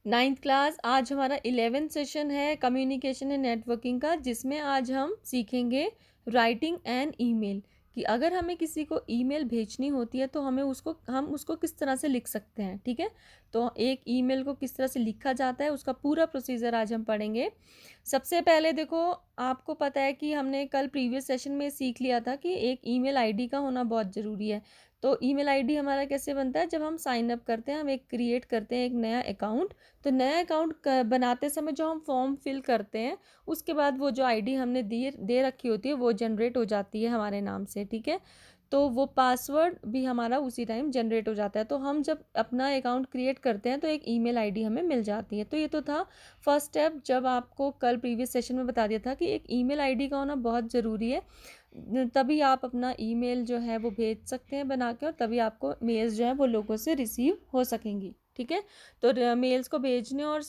Ninth class. आज हमारा 11th session है कम्युनिकेशन एंड नेटवर्किंग का, जिसमें आज हम सीखेंगे राइटिंग एन ईमेल, कि अगर हमें किसी को ईमेल भेजनी होती है तो हम उसको किस तरह से लिख सकते हैं। ठीक है, तो एक ईमेल को किस तरह से लिखा जाता है उसका पूरा प्रोसीजर आज हम पढ़ेंगे। सबसे पहले देखो, आपको पता है कि हमने कल प्रीवियस सेशन में सीख लिया था कि एक ईमेल आईडी का होना बहुत ज़रूरी है। तो ईमेल आईडी हमारा कैसे बनता है, जब हम साइन अप करते हैं, हम एक क्रिएट करते हैं एक नया अकाउंट। तो नया अकाउंट बनाते समय जो हम फॉर्म फिल करते हैं, उसके बाद वो जो आईडी हमने दे रखी होती है वो जनरेट हो जाती है हमारे नाम से। ठीक है, तो वो पासवर्ड भी हमारा उसी टाइम जनरेट हो जाता है। तो हम जब अपना अकाउंट क्रिएट करते हैं तो एक ईमेल आईडी हमें मिल जाती है। तो ये तो था फर्स्ट स्टेप, जब आपको कल प्रीवियस सेशन में बता दिया था कि एक ईमेल आईडी का होना बहुत ज़रूरी है, तभी आप अपना ईमेल जो है वो भेज सकते हैं बना के, और तभी आपको मेल्स जो है वो लोगों से रिसीव हो सकेंगी। ठीक है, तो मेल्स को भेजने और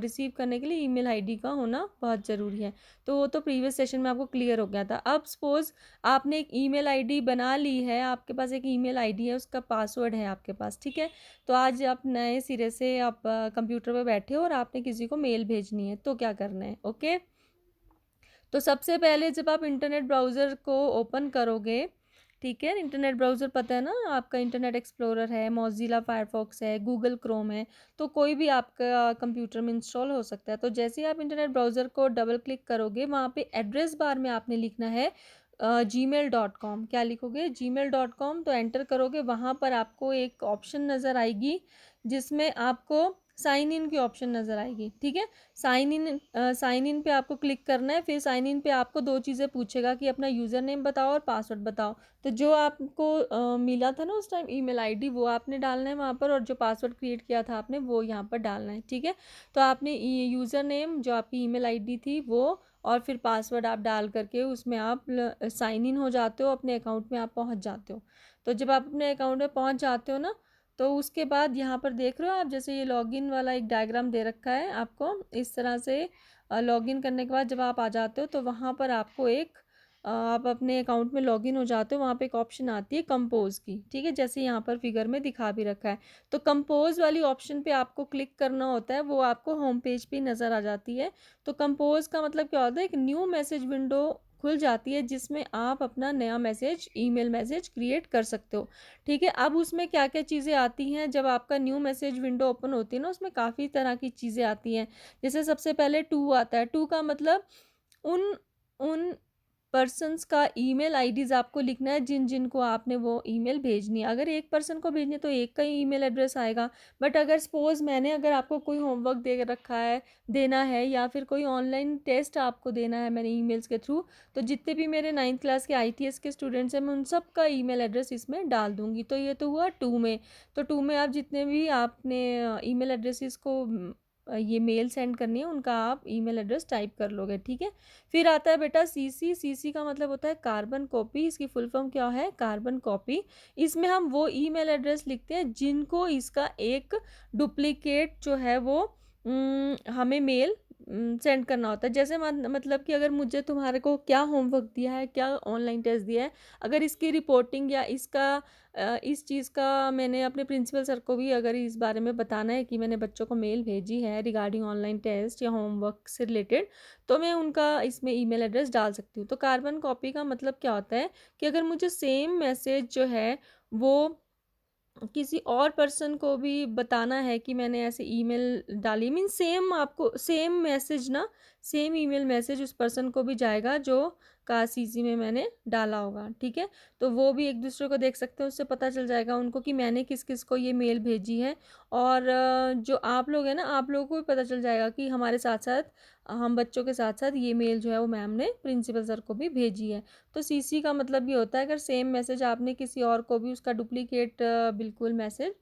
रिसीव करने के लिए ईमेल आईडी का होना बहुत ज़रूरी है। तो वो तो प्रीवियस सेशन में आपको क्लियर हो गया था। अब सपोज़ आपने एक ईमेल आईडी बना ली है, आपके पास एक ईमेल आईडी है, उसका पासवर्ड है आपके पास। ठीक है, तो आज आप नए सिरे से आप कंप्यूटर पे बैठे हो और आपने किसी को मेल भेजनी है, तो क्या करना है। ओके, तो सबसे पहले जब आप इंटरनेट ब्राउज़र को ओपन करोगे, ठीक है, इंटरनेट ब्राउज़र पता है ना आपका, इंटरनेट एक्सप्लोरर है, मोज़िला फायरफॉक्स है, गूगल क्रोम है, तो कोई भी आपका कंप्यूटर में इंस्टॉल हो सकता है। तो जैसे ही आप इंटरनेट ब्राउज़र को डबल क्लिक करोगे, वहाँ पे एड्रेस बार में आपने लिखना है gmail.com। क्या लिखोगे, gmail.com। तो एंटर करोगे, वहाँ पर आपको एक ऑप्शन नज़र आएगी जिसमें आपको साइन इन की ऑप्शन नज़र आएगी। ठीक है, साइन इन पे आपको क्लिक करना है। फिर साइन इन पे आपको दो चीज़ें पूछेगा कि अपना यूज़र नेम बताओ और पासवर्ड बताओ। तो जो आपको मिला था ना उस टाइम ईमेल आईडी, वो आपने डालना है वहाँ पर, और जो पासवर्ड क्रिएट किया था आपने वो यहाँ पर डालना है। ठीक है, तो आपने यूज़र नेम जो आपकी ईमेल आईडी थी वो, और फिर पासवर्ड आप डाल करके उसमें आप साइन इन हो जाते हो, अपने अकाउंट में आप पहुँच जाते हो। तो जब आप अपने अकाउंट में पहुँच जाते हो ना, तो उसके बाद यहाँ पर देख रहे हो आप, जैसे ये लॉगिन वाला एक डायग्राम दे रखा है आपको, इस तरह से लॉगिन करने के बाद जब आप आ जाते हो तो वहाँ पर आपको एक आप अपने अकाउंट में लॉगिन हो जाते हो, वहाँ पे एक ऑप्शन आती है कंपोज की। ठीक है, जैसे यहाँ पर फिगर में दिखा भी रखा है। तो कंपोज वाली ऑप्शन पे आपको क्लिक करना होता है, वो आपको होम पेज पे नज़र आ जाती है। तो कंपोज का मतलब क्या होता है, एक न्यू मैसेज विंडो खुल जाती है जिसमें आप अपना नया मैसेज, ईमेल मैसेज क्रिएट कर सकते हो। ठीक है, अब उसमें क्या क्या चीज़ें आती हैं, जब आपका न्यू मैसेज विंडो ओपन होती है ना, उसमें काफ़ी तरह की चीज़ें आती हैं। जैसे सबसे पहले टू आता है। टू का मतलब उन उन पर्सन्स का ईमेल आईडीज़ आपको लिखना है जिन जिन को आपने वो ईमेल भेजनी है। अगर एक पर्सन को भेजनी है तो एक का ही ईमेल एड्रेस आएगा। बट अगर सपोज़ अगर आपको कोई होमवर्क दे रखा है, देना है, या फिर कोई ऑनलाइन टेस्ट आपको देना है मैंने ईमेल्स के थ्रू, तो जितने भी मेरे 9th क्लास के आईटीएस के स्टूडेंट्स हैं, मैं उन सब का ईमेल एड्रेस इसमें डाल दूँगी। तो ये तो हुआ टू में। तो टू में आप जितने भी आपने ईमेल एड्रेसेस को ये मेल सेंड करनी है, उनका आप ईमेल एड्रेस टाइप कर लोगे। ठीक है, फिर आता है बेटा सीसी। सीसी का मतलब होता है कार्बन कॉपी। इसकी फुल फॉर्म क्या है, कार्बन कॉपी। इसमें हम वो ईमेल एड्रेस लिखते हैं जिनको इसका एक डुप्लीकेट जो है वो हमें मेल सेंड करना होता है। जैसे मतलब कि अगर मुझे तुम्हारे को क्या होमवर्क दिया है, क्या ऑनलाइन टेस्ट दिया है, अगर इसकी रिपोर्टिंग या इस चीज़ का मैंने अपने प्रिंसिपल सर को भी अगर इस बारे में बताना है कि मैंने बच्चों को मेल भेजी है रिगार्डिंग ऑनलाइन टेस्ट या होमवर्क से रिलेटेड, तो मैं उनका इसमें ईमेल एड्रेस डाल सकती हूँ। तो कार्बन कॉपी का मतलब क्या होता है कि अगर मुझे सेम मैसेज जो है वो किसी और पर्सन को भी बताना है कि मैंने ऐसे ईमेल डाली, मीन सेम, आपको सेम मैसेज ना, सेम ईमेल मैसेज उस पर्सन को भी जाएगा जो का सीसी में मैंने डाला होगा। ठीक है, तो वो भी एक दूसरे को देख सकते हैं, उससे पता चल जाएगा उनको कि मैंने किस किस को ये मेल भेजी है। और जो आप लोग हैं ना, आप लोगों को भी पता चल जाएगा कि हमारे साथ साथ, हम बच्चों के साथ साथ ये मेल जो है वो मैम ने प्रिंसिपल सर को भी भेजी है। तो सीसी का मतलब ये होता है अगर सेम मैसेज आपने किसी और को भी उसका डुप्लीकेट बिल्कुल मैसेज,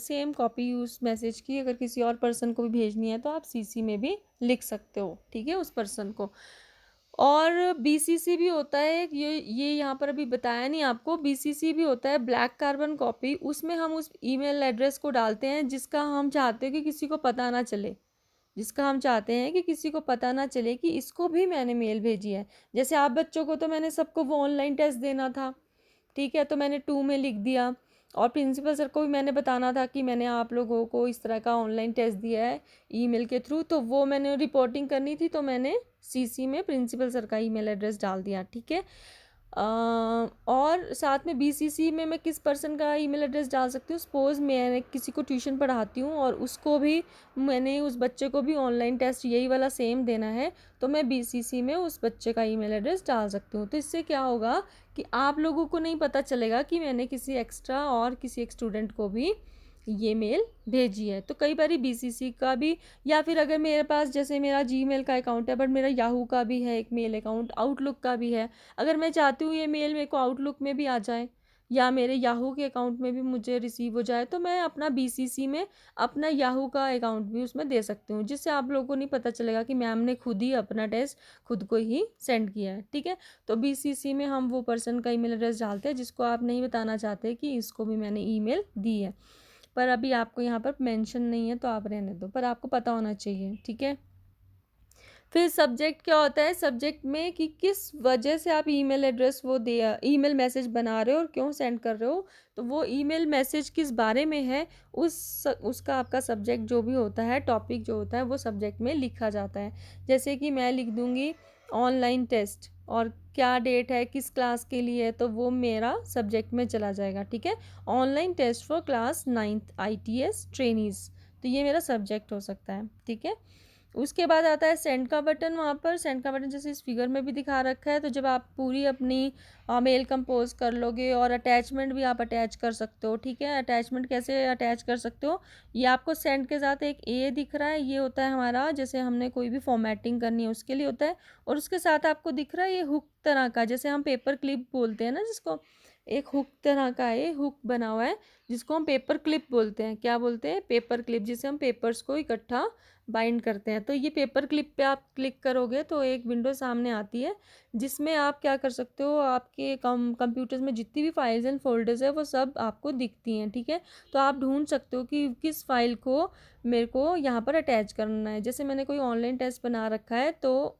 सेम कॉपी उस मैसेज की अगर किसी और पर्सन को भी भेजनी है तो आप सीसी में भी लिख सकते हो। ठीक है, उस पर्सन को। और बीसीसी भी होता है, ये यहाँ पर अभी बताया नहीं आपको। बीसीसी भी होता है ब्लैक कार्बन कॉपी। उसमें हम उस ईमेल एड्रेस को डालते हैं जिसका हम चाहते हैं कि किसी को पता ना चले, जिसका हम चाहते हैं कि किसी को पता ना चले कि इसको भी मैंने मेल भेजी है। जैसे आप बच्चों को, तो मैंने सबको वो ऑनलाइन टेस्ट देना था, ठीक है, तो मैंने टू में लिख दिया। और प्रिंसिपल सर को भी मैंने बताना था कि मैंने आप लोगों को इस तरह का ऑनलाइन टेस्ट दिया है ईमेल के थ्रू, तो वो मैंने रिपोर्टिंग करनी थी, तो मैंने सीसी में प्रिंसिपल सर का ईमेल एड्रेस डाल दिया, ठीक है। और साथ में बीसीसी में मैं किस पर्सन का ईमेल एड्रेस डाल सकती हूँ, सपोज़ मैंने किसी को ट्यूशन पढ़ाती हूँ और उसको भी मैंने उस बच्चे को भी ऑनलाइन टेस्ट यही वाला सेम देना है, तो मैं बीसीसी में उस बच्चे का ईमेल एड्रेस डाल सकती हूँ। तो इससे क्या होगा कि आप लोगों को नहीं पता चलेगा कि मैंने किसी एक्स्ट्रा और किसी एक स्टूडेंट को भी ये मेल भेजी है। तो कई बार बीसीसी का भी, या फिर अगर मेरे पास जैसे मेरा जीमेल का अकाउंट है बट मेरा याहू का भी है एक मेल अकाउंट, आउटलुक का भी है, अगर मैं चाहती हूँ ये मेल मेरे को आउटलुक में भी आ जाए या मेरे याहू के अकाउंट में भी मुझे रिसीव हो जाए, तो मैं अपना बीसीसी में अपना याहू का अकाउंट भी उसमें दे सकती हूँ, जिससे आप लोगों को नहीं पता चलेगा कि मैम ने खुद ही अपना टेस्ट खुद को ही सेंड किया है, ठीक है। तो बीसीसी में हम वो पर्सन का ईमेल एड्रेस डालते हैं जिसको आप नहीं बताना चाहते कि इसको भी मैंने ईमेल दी है, पर अभी आपको यहाँ पर मेंशन नहीं है तो आप रहने दो, पर आपको पता होना चाहिए, ठीक है। फिर सब्जेक्ट क्या होता है, सब्जेक्ट में कि किस वजह से आप ईमेल एड्रेस वो दे ईमेल मैसेज बना रहे हो और क्यों सेंड कर रहे हो, तो वो ईमेल मैसेज किस बारे में है उसका आपका सब्जेक्ट जो भी होता है, टॉपिक जो होता है वो सब्जेक्ट में लिखा जाता है। जैसे कि मैं लिख दूँगी ऑनलाइन टेस्ट और क्या डेट है, किस क्लास के लिए है, तो वो मेरा सब्जेक्ट में चला जाएगा, ठीक है। Online test for class 9th ITS trainees, तो ये मेरा सब्जेक्ट हो सकता है, ठीक है। उसके बाद आता है सेंड का बटन। वहाँ पर सेंड का बटन जैसे इस फिगर में भी दिखा रखा है, तो जब आप पूरी अपनी मेल कंपोज कर लोगे और अटैचमेंट भी आप अटैच कर सकते हो, ठीक है। अटैचमेंट कैसे अटैच कर सकते हो, ये आपको सेंड के साथ एक ए दिख रहा है, ये होता है हमारा जैसे हमने कोई भी फॉर्मेटिंग करनी है उसके लिए होता है, और उसके साथ आपको दिख रहा है ये हुक तरह का, जैसे हम पेपर क्लिप बोलते हैं ना जिसको, एक हुक तरह का है, हुक बना हुआ है जिसको हम पेपर क्लिप बोलते हैं। क्या बोलते हैं, पेपर क्लिप, जिसे हम पेपर्स को इकट्ठा बाइंड करते हैं। तो ये पेपर क्लिप पे आप क्लिक करोगे तो एक विंडो सामने आती है जिसमें आप क्या कर सकते हो, आपके कंप्यूटर्स में जितनी भी फाइल्स एंड फोल्डर्स है वो सब आपको दिखती हैं, ठीक है। तो आप ढूंढ सकते हो कि किस फाइल को मेरे को यहाँ पर अटैच करना है। जैसे मैंने कोई ऑनलाइन टेस्ट बना रखा है तो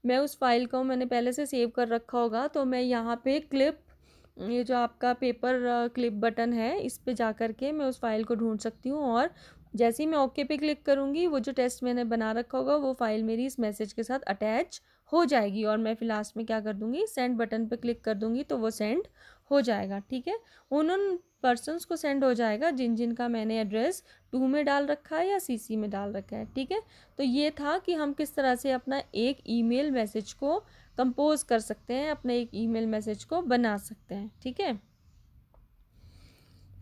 मैं उस फाइल को मैंने पहले से सेव कर रखा होगा, तो मैं यहाँ पे क्लिप, ये जो आपका पेपर क्लिप बटन है इस पे जा कर के मैं उस फाइल को ढूंढ सकती हूँ, और जैसे ही मैं ओके पे क्लिक करूँगी वो जो टेस्ट मैंने बना रखा होगा वो फाइल मेरी इस मैसेज के साथ अटैच हो जाएगी, और मैं फिर लास्ट में क्या कर दूँगी, सेंड बटन पे क्लिक कर दूँगी तो वो सेंड हो जाएगा, ठीक है। उन पर्सनस को सेंड हो जाएगा जिन जिन का मैंने एड्रेस 2 में डाल रखा है या सीसी में डाल रखा है, ठीक है। तो ये था कि हम किस तरह से अपना एक ईमेल मैसेज को कंपोज कर सकते हैं, अपने एक ईमेल मैसेज को बना सकते हैं, ठीक है।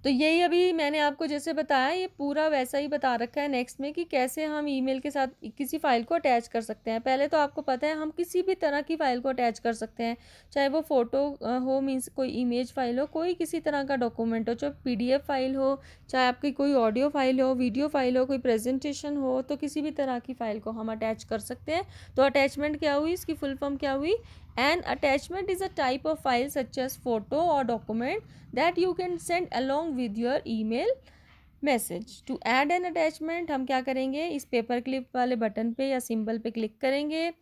तो यही अभी मैंने आपको जैसे बताया ये पूरा वैसा ही बता रखा है नेक्स्ट में कि कैसे हम ईमेल के साथ किसी फाइल को अटैच कर सकते हैं। पहले तो आपको पता है हम किसी भी तरह की फ़ाइल को अटैच कर सकते हैं, चाहे वो फ़ोटो हो, मीन्स कोई इमेज फाइल हो, कोई किसी तरह का डॉक्यूमेंट हो, चाहे PDF फाइल हो, चाहे आपकी कोई ऑडियो फाइल हो, वीडियो फाइल हो, कोई प्रेजेंटेशन हो, तो किसी भी तरह की फ़ाइल को हम अटैच कर सकते हैं। तो अटैचमेंट क्या हुई, इसकी फुल फॉर्म क्या हुई, an attachment is a type of file such as photo और document that you can send along with your email message. To add an attachment हम क्या करेंगे, इस पेपर क्लिप वाले बटन पे या सिंबल पे क्लिक करेंगे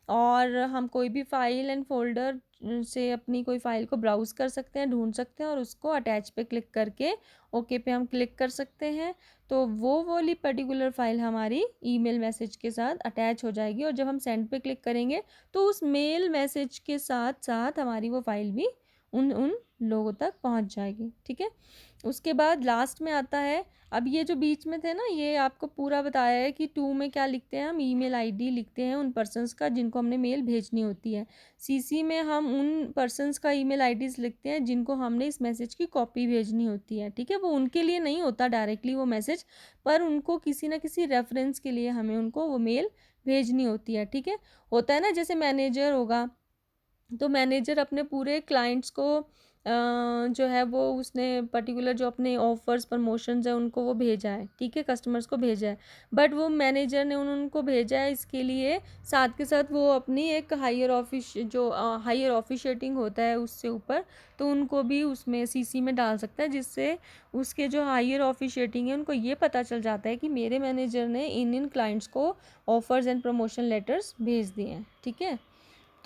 और हम कोई भी फाइल एंड फोल्डर से अपनी कोई फाइल को ब्राउज़ कर सकते हैं, ढूंढ सकते हैं, और उसको अटैच पे क्लिक करके ओके पे हम क्लिक कर सकते हैं। तो वो वाली पर्टिकुलर फाइल हमारी ईमेल मैसेज के साथ अटैच हो जाएगी, और जब हम सेंड पे क्लिक करेंगे तो उस मेल मैसेज के साथ साथ हमारी वो फाइल भी उन उन लोगों तक पहुंच जाएगी, ठीक है। उसके बाद लास्ट में आता है, अब ये जो बीच में थे ना, ये आपको पूरा बताया है कि 2 में क्या लिखते हैं, हम ईमेल आईडी लिखते हैं उन पर्सन्स का जिनको हमने मेल भेजनी होती है। सीसी में हम उन पर्सन्स का ईमेल आईडीज़ लिखते हैं जिनको हमने इस मैसेज की कॉपी भेजनी होती है, ठीक है। वो उनके लिए नहीं होता डायरेक्टली वो मैसेज, पर उनको किसी ना किसी रेफरेंस के लिए हमें उनको वो मेल भेजनी होती है, ठीक है। होता है ना, जैसे मैनेजर होगा तो मैनेजर अपने पूरे क्लाइंट्स को जो है वो उसने पर्टिकुलर जो अपने ऑफर्स प्रमोशंस है उनको वो भेजा है, ठीक है, कस्टमर्स को भेजा है, बट वो मैनेजर ने उनको भेजा है इसके लिए साथ के साथ वो अपनी एक हायर ऑफिस जो हायर ऑफिशिएटिंग होता है उससे ऊपर, तो उनको भी उसमें सीसी में डाल सकता है, जिससे उसके जो हायर ऑफिशिएटिंग है उनको ये पता चल जाता है कि मेरे मैनेजर ने इन इन क्लाइंट्स को ऑफर्स एंड प्रमोशन लेटर्स भेज दिए हैं, ठीक है।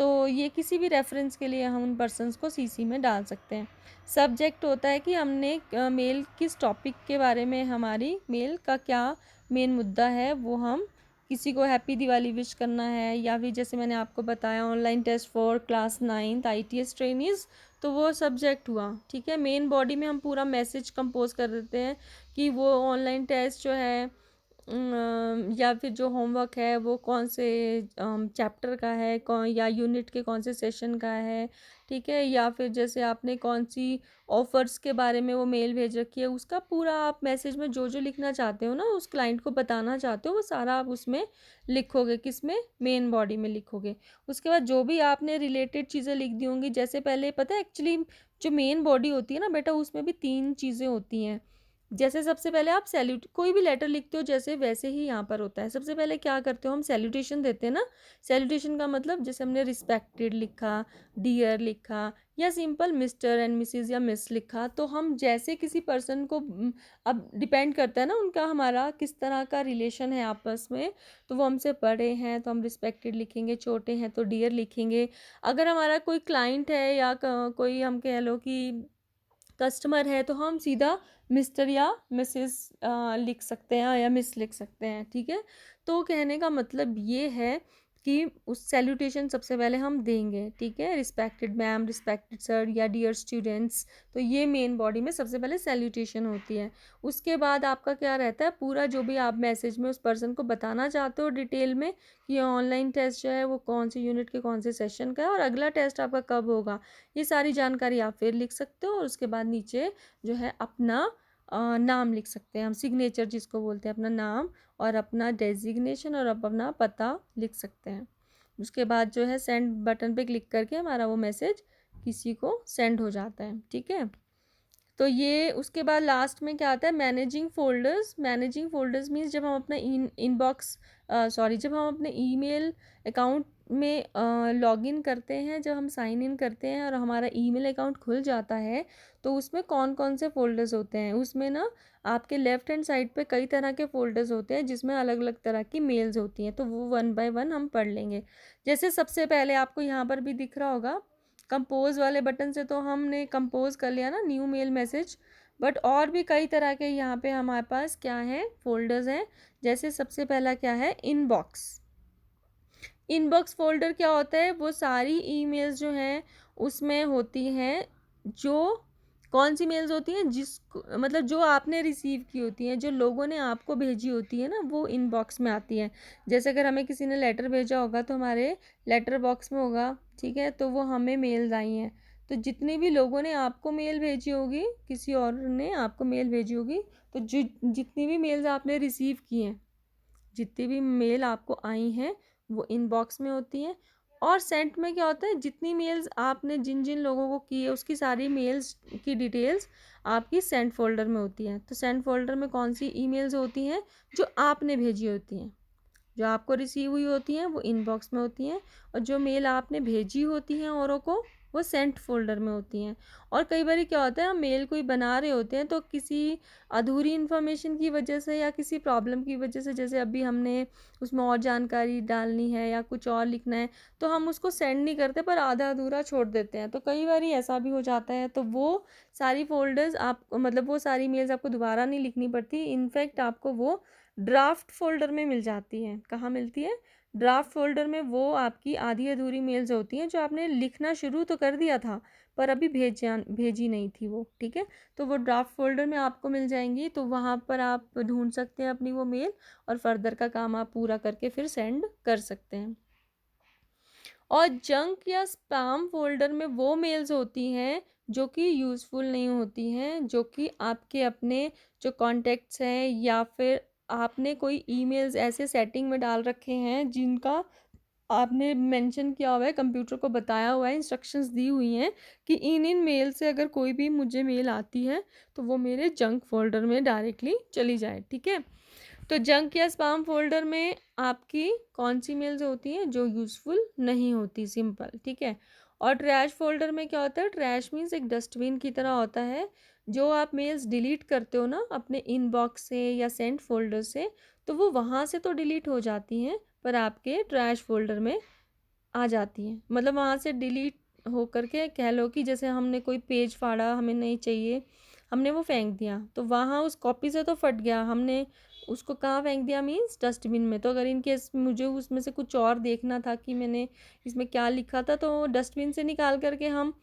तो ये किसी भी रेफरेंस के लिए हम उन पर्सन्स को सीसी में डाल सकते हैं। सब्जेक्ट होता है कि हमने मेल किस टॉपिक के बारे में, हमारी मेल का क्या मेन मुद्दा है, वो हम किसी को हैप्पी दिवाली विश करना है, या फिर जैसे मैंने आपको बताया online test for class 9th ITS trainees, तो वो सब्जेक्ट हुआ। ठीक है, मेन बॉडी में हम पूरा मैसेज कंपोज कर देते हैं कि वो ऑनलाइन टेस्ट जो है या फिर जो होमवर्क है वो कौन से चैप्टर का है, कौन या यूनिट के कौन से सेशन का है। ठीक है, या फिर जैसे आपने कौन सी ऑफ़र्स के बारे में वो मेल भेज रखी है, उसका पूरा आप मैसेज में जो जो लिखना चाहते हो ना, उस क्लाइंट को बताना चाहते हो, वो सारा आप उसमें लिखोगे। किस में? मेन बॉडी में लिखोगे। उसके बाद जो भी आपने रिलेटेड चीज़ें लिख दी होंगी, जैसे पहले पता है एक्चुअली जो मेन बॉडी होती है ना बेटा, उसमें भी 3 चीज़ें होती हैं। जैसे सबसे पहले आप सैल्यूट कोई भी लेटर लिखते हो जैसे, वैसे ही यहाँ पर होता है। सबसे पहले क्या करते हो, हम सैल्यूटेशन देते हैं ना। सैल्यूटेशन का मतलब जैसे हमने रिस्पेक्टेड लिखा, डियर लिखा, या सिंपल मिस्टर एंड मिसेस या मिस लिखा, तो हम जैसे किसी पर्सन को अब डिपेंड करता है ना उनका हमारा किस तरह का रिलेशन है आपस में। तो वो हमसे बड़े हैं तो हम रिस्पेक्टेड लिखेंगे, छोटे हैं तो डियर लिखेंगे। अगर हमारा कोई क्लाइंट है या कोई हम कह लो कि कस्टमर है, तो हम सीधा मिस्टर या मिसेस लिख सकते हैं या मिस लिख सकते हैं। ठीक है, तो कहने का मतलब ये है कि उस सैल्यूटेशन सबसे पहले हम देंगे। ठीक है, रिस्पेक्टेड मैम, रिस्पेक्टेड सर या डियर स्टूडेंट्स, तो ये मेन बॉडी में सबसे पहले सैल्यूटेशन होती है। उसके बाद आपका क्या रहता है, पूरा जो भी आप मैसेज में उस पर्सन को बताना चाहते हो डिटेल में कि ऑनलाइन टेस्ट जो है वो कौन सी यूनिट के कौन से सेशन का है और अगला टेस्ट आपका कब होगा, ये सारी जानकारी आप फिर लिख सकते हो। और उसके बाद नीचे जो है अपना नाम लिख सकते हैं हम, सिग्नेचर जिसको बोलते हैं, अपना नाम और अपना डेजिग्नेशन और अपना पता लिख सकते हैं। उसके बाद जो है सेंड बटन पे क्लिक करके हमारा वो मैसेज किसी को सेंड हो जाता है। ठीक है, तो ये उसके बाद लास्ट में क्या आता है, managing folders. Managing folders means जब हम अपना इनबॉक्स जब हम अपने ईमेल अकाउंट में लॉगिन करते हैं, जब हम साइन इन करते हैं और हमारा ईमेल अकाउंट खुल जाता है, तो उसमें कौन कौन से फ़ोल्डर्स होते हैं, उसमें ना आपके लेफ़्ट हैंड साइड पे कई तरह के फ़ोल्डर्स होते हैं जिसमें अलग अलग तरह की मेल्स होती हैं। तो वो 1 बाय 1 हम पढ़ लेंगे। जैसे सबसे पहले आपको यहाँ पर भी दिख रहा होगा कंपोज वाले बटन से, तो हमने कंपोज कर लिया ना न्यू मेल मैसेज। बट और भी कई तरह के यहाँ पे हमारे पास क्या है, फोल्डर्स हैं। जैसे सबसे पहला क्या है, इनबॉक्स। इनबॉक्स फोल्डर क्या होता है, वो सारी ईमेल्स जो हैं उसमें होती हैं, जो कौन सी मेल्स होती हैं, मतलब जो आपने रिसीव की होती हैं, जो लोगों ने आपको भेजी होती है ना, वो इनबॉक्स में आती हैं। जैसे अगर हमें किसी ने लेटर भेजा होगा तो हमारे लेटर बॉक्स में होगा। ठीक है, तो वो हमें मेल्स आई हैं। तो जितने भी लोगों ने आपको मेल भेजी होगी, किसी और ने आपको मेल भेजी होगी, तो जितनी भी मेल्स आपने रिसीव की हैं, जितनी भी मेल आपको आई हैं, वो इनबॉक्स में होती हैं। और सेंट में क्या होता है, जितनी मेल्स आपने जिन जिन लोगों को की है उसकी सारी मेल्स की डिटेल्स आपकी सेंट फोल्डर में होती हैं। तो सेंट फोल्डर में कौन सी ईमेल्स होती हैं, जो आपने भेजी होती हैं, जो आपको रिसीव हुई होती हैं, वो इनबॉक्स में होती हैं। और जो मेल आपने भेजी होती हैं औरों को, वो सेंट फोल्डर में होती हैं। और कई बार क्या होता है, हम मेल कोई बना रहे होते हैं तो किसी अधूरी इन्फॉर्मेशन की वजह से या किसी प्रॉब्लम की वजह से, जैसे अभी हमने उसमें और जानकारी डालनी है या कुछ और लिखना है, तो हम उसको सेंड नहीं करते पर आधा अधूरा छोड़ देते हैं। तो कई बार ऐसा भी हो जाता है। तो वो सारी फोल्डर्स आप मतलब वो सारी मेल्स आपको दोबारा नहीं लिखनी पड़ती। इनफैक्ट आपको वो ड्राफ्ट फोल्डर में मिल जाती हैं। कहाँ मिलती है? ड्राफ्ट फोल्डर में। वो आपकी आधी अधूरी मेल्स होती हैं जो आपने लिखना शुरू तो कर दिया था पर अभी भेजी नहीं थी वो। ठीक है, तो वो ड्राफ्ट फोल्डर में आपको मिल जाएंगी, तो वहाँ पर आप ढूंढ सकते हैं अपनी वो मेल और फर्दर का काम आप पूरा करके फिर सेंड कर सकते हैं। और जंक या स्पैम फोल्डर में वो मेल्स होती हैं जो कि यूज़फुल नहीं होती हैं, जो कि आपके अपने जो कॉन्टैक्ट्स हैं या फिर आपने कोई ईमेल्स ऐसे सेटिंग में डाल रखे हैं जिनका आपने मेंशन किया हुआ है, कंप्यूटर को बताया हुआ है, इंस्ट्रक्शंस दी हुई हैं कि इन इन मेल से अगर कोई भी मुझे मेल आती है तो वो मेरे जंक फोल्डर में डायरेक्टली चली जाए। ठीक है, तो जंक या स्पैम फोल्डर में आपकी कौन सी मेल्स होती हैं, जो यूज़फुल नहीं होती, सिंपल। ठीक है, और ट्रैश फोल्डर में क्या होता है, ट्रैश मीन्स एक डस्टबिन की तरह होता है। जो आप मेल्स डिलीट करते हो ना अपने इनबॉक्स से या सेंट फोल्डर से, तो वो वहाँ से तो डिलीट हो जाती हैं पर आपके ट्रैश फोल्डर में आ जाती हैं, मतलब वहाँ से डिलीट हो करके कह लो कि जैसे हमने कोई पेज फाड़ा, हमें नहीं चाहिए, हमने वो फेंक दिया, तो वहाँ उस कॉपी से तो फट गया, हमने उसको कहाँ फेंक दिया, मीन्स डस्टबिन में। तो अगर इन केस मुझे उसमें से कुछ और देखना था कि मैंने इसमें क्या लिखा था, तो डस्टबिन से निकाल करके हम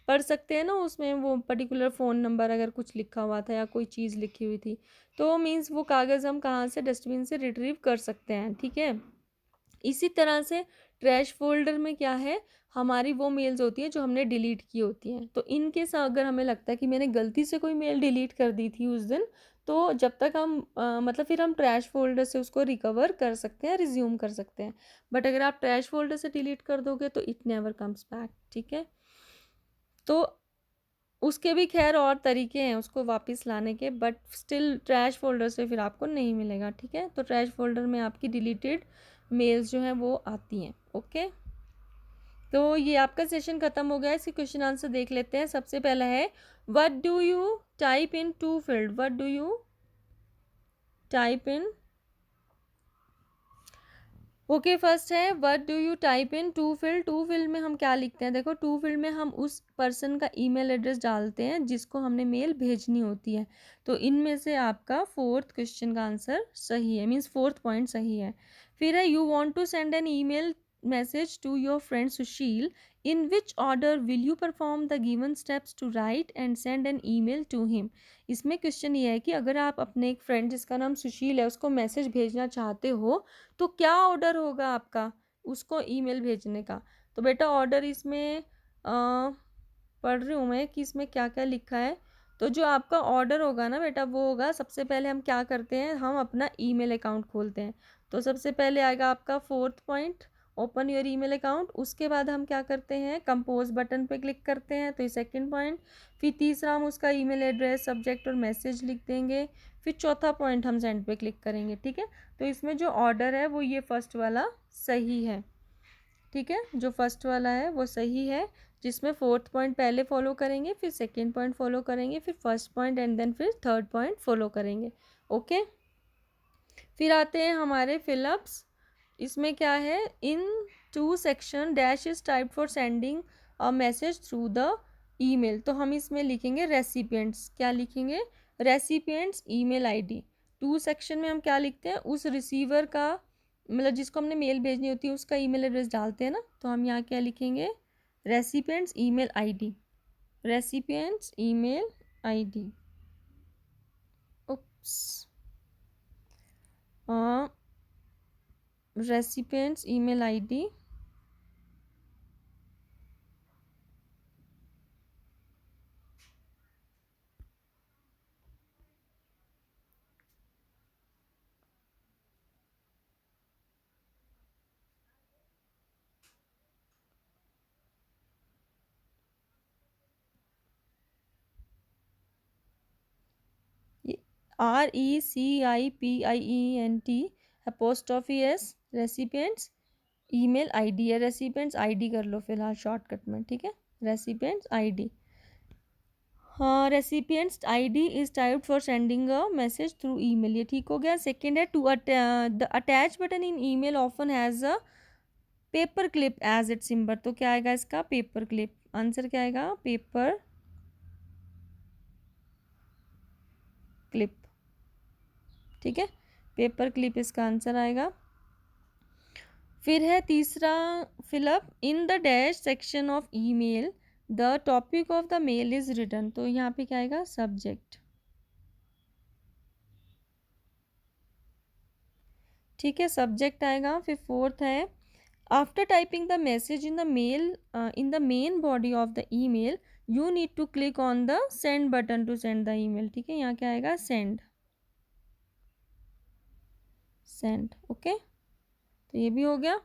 पढ़ सकते हैं ना, उसमें वो पर्टिकुलर फ़ोन नंबर अगर कुछ लिखा हुआ था या कोई चीज़ लिखी हुई थी, तो मीन्स वो कागज़ हम कहाँ से डस्टबिन से रिट्रीव कर सकते हैं, ठीक है। इसी तरह से ट्रैश फोल्डर में क्या है, हमारी वो मेल्स होती हैं जो हमने डिलीट की होती हैं। तो इन केस अगर हमें लगता है कि मैंने गलती से कोई मेल डिलीट कर दी थी उस दिन, तो जब तक हम मतलब फिर हम ट्रैश फोल्डर से उसको रिकवर कर सकते हैं, रिज्यूम कर सकते हैं। बट अगर आप ट्रैश फोल्डर से डिलीट कर दोगे तो इट नेवर कम्स बैक, ठीक है। तो उसके भी खैर और तरीके हैं उसको वापस लाने के, बट स्टिल ट्रैश फोल्डर से फिर आपको नहीं मिलेगा, ठीक है। तो ट्रैश फोल्डर में आपकी डिलीटेड मेल्स जो हैं वो आती हैं, ओके। तो ये आपका सेशन ख़त्म हो गया। इसके क्वेश्चन आंसर देख लेते हैं। सबसे पहला है, what do you type in to field, what do you type in, okay. First है, what do you type in to field. To field में हम क्या लिखते हैं, देखो टू फील्ड में हम उस पर्सन का ईमेल एड्रेस डालते हैं जिसको हमने मेल भेजनी होती है। तो इनमें से आपका फोर्थ क्वेश्चन का आंसर सही है, मीन्स फोर्थ पॉइंट सही है। फिर है, you want to send an email message to your friend Sushil, in which order will you perform the given steps to write and send an email to him. इसमें question ये है कि अगर आप अपने एक फ्रेंड जिसका नाम सुशील है उसको मैसेज भेजना चाहते हो, तो क्या ऑर्डर होगा आपका उसको ईमेल भेजने का। तो बेटा ऑर्डर इसमें पढ़ रही हूँ मैं कि इसमें क्या क्या लिखा है। तो जो आपका ऑर्डर होगा ना बेटा, वो होगा, सबसे पहले हम क्या करते हैं, हम अपना ईमेल अकाउंट खोलते हैं। तो सबसे पहले आएगा आपका fourth point, open your email account. उसके बाद हम क्या करते हैं, कंपोज बटन पे क्लिक करते हैं, तो ये सेकंड पॉइंट। फिर तीसरा हम उसका ईमेल एड्रेस, सब्जेक्ट और मैसेज लिख देंगे। फिर चौथा पॉइंट हम सेंड पे क्लिक करेंगे, ठीक है। तो इसमें जो ऑर्डर है वो ये फर्स्ट वाला सही है, ठीक है। जो फर्स्ट वाला है वो सही है, जिसमें फोर्थ पॉइंट पहले फॉलो करेंगे, फिर सेकंड पॉइंट फॉलो करेंगे, फिर फर्स्ट पॉइंट एंड देन फिर थर्ड पॉइंट फॉलो करेंगे, ओके। फिर आते हैं हमारे फिलअप्स। इसमें क्या है, in to section dash is type for sending a message through the email. तो हम इसमें लिखेंगे रेसिपिएंट्स, क्या लिखेंगे, recipients email ID. To section में हम क्या लिखते हैं, उस रिसीवर का, मतलब जिसको हमने मेल भेजनी होती है उसका ईमेल एड्रेस डालते हैं ना, तो हम यहाँ क्या लिखेंगे, recipients email ID, recipients email ID. Oops, recipients email ID, RECIPIENT apostrophe S, recipients email ID है, रेसिपिएंट्स आईडी कर लो फिलहाल शॉर्टकट में, ठीक है, रेसिपिएंट्स आईडी। हाँ, recipients ID is typed for sending a message through email, ये ठीक हो गया। सेकंड है, to the attach button in email often has a paper clip as it symbol. तो क्या आएगा इसका, पेपर क्लिप। आंसर क्या आएगा, पेपर क्लिप, ठीक है, पेपर क्लिप इसका आंसर आएगा। फिर है तीसरा fill up, in the dash section of email the topic of the mail is written. तो यहाँ पे क्या आएगा, सब्जेक्ट, ठीक है, सब्जेक्ट आएगा। फिर फोर्थ है, after typing the message in the mail in the main body of the email you need to click on the send button to send the email, ठीक है, यहाँ क्या आएगा, सेंड, सेंड, ओके। तो ये भी हो गया।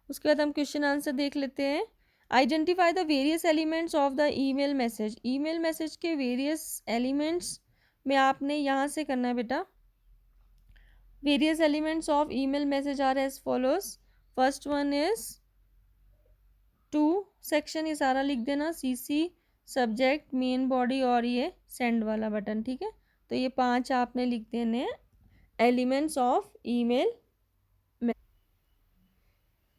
उसके बाद हम क्वेश्चन आंसर देख लेते हैं। Identify the various elements of the email message. Email message के वेरियस एलिमेंट्स में आपने यहाँ से करना है बेटा। Various elements of email message are as follows. First one is to section, ये सारा लिख देना, CC, सब्जेक्ट, मेन बॉडी और ये सेंड वाला बटन, ठीक है। तो ये 5 आपने लिख देने एलिमेंट्स ऑफ ईमेल।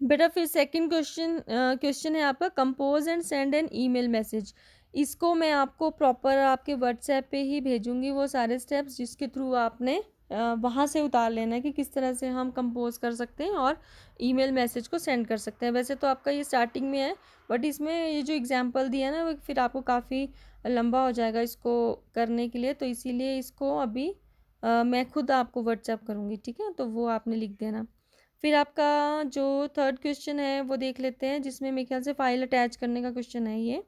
बेटा फिर सेकंड क्वेश्चन है आपका, compose and send an email message. इसको मैं आपको प्रॉपर आपके व्हाट्सएप पे ही भेजूंगी, वो सारे स्टेप्स जिसके थ्रू आपने वहाँ से उतार लेना है कि किस तरह से हम कंपोज कर सकते हैं और ईमेल मैसेज को सेंड कर सकते हैं। वैसे तो आपका ये स्टार्टिंग में है, बट इसमें ये जो एग्जांपल दिया है ना, वो फिर आपको काफ़ी लंबा हो जाएगा इसको करने के लिए, तो इसीलिए इसको अभी मैं खुद आपको व्हाट्सएप करूँगी, ठीक है, तो वो आपने लिख देना। फिर आपका जो थर्ड क्वेश्चन है वो देख लेते हैं, जिसमें मेरे ख्याल से फाइल अटैच करने का क्वेश्चन है ये।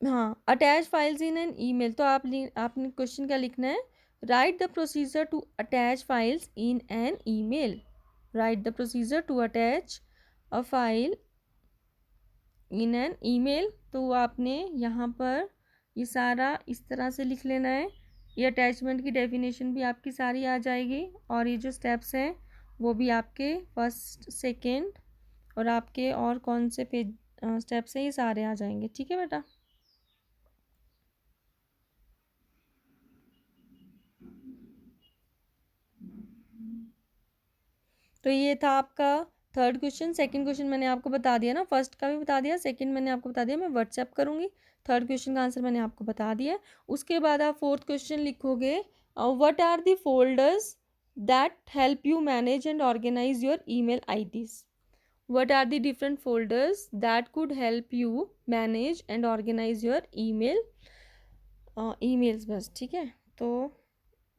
हाँ, attach files in an email, तो आपने क्वेश्चन क्या लिखना है, write the procedure to attach files in an email. Write the procedure to attach a file in an email. तो आपने यहाँ पर ये सारा इस तरह से लिख लेना है। ये अटैचमेंट की डेफिनेशन भी आपकी सारी आ जाएगी, और ये जो स्टेप्स हैं वो भी आपके फर्स्ट सेकेंड और आपके और कौन से पेज स्टेप्स हैं ये सारे आ जाएंगे, ठीक है बेटा। तो ये था आपका थर्ड क्वेश्चन। सेकंड क्वेश्चन मैंने आपको बता दिया ना, फर्स्ट का भी बता दिया, सेकंड मैंने आपको बता दिया मैं व्हाट्सएप करूँगी। थर्ड क्वेश्चन का आंसर मैंने आपको बता दिया। उसके बाद आप फोर्थ क्वेश्चन लिखोगे, what are the folders that help you manage and organise your email IDs. What are the different folders that could help you manage and organize your emails बस, ठीक है। तो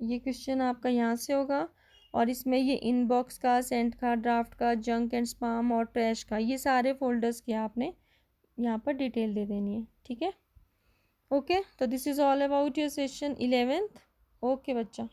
ये क्वेश्चन आपका यहाँ से होगा, और इसमें ये इनबॉक्स का, सेंड का, ड्राफ्ट का, जंक एंड स्पाम और ट्रैश का, ये सारे फोल्डर्स की आपने यहाँ पर डिटेल दे देनी है, ठीक है। ओके, तो this is all about your session 11th। Okay बच्चा।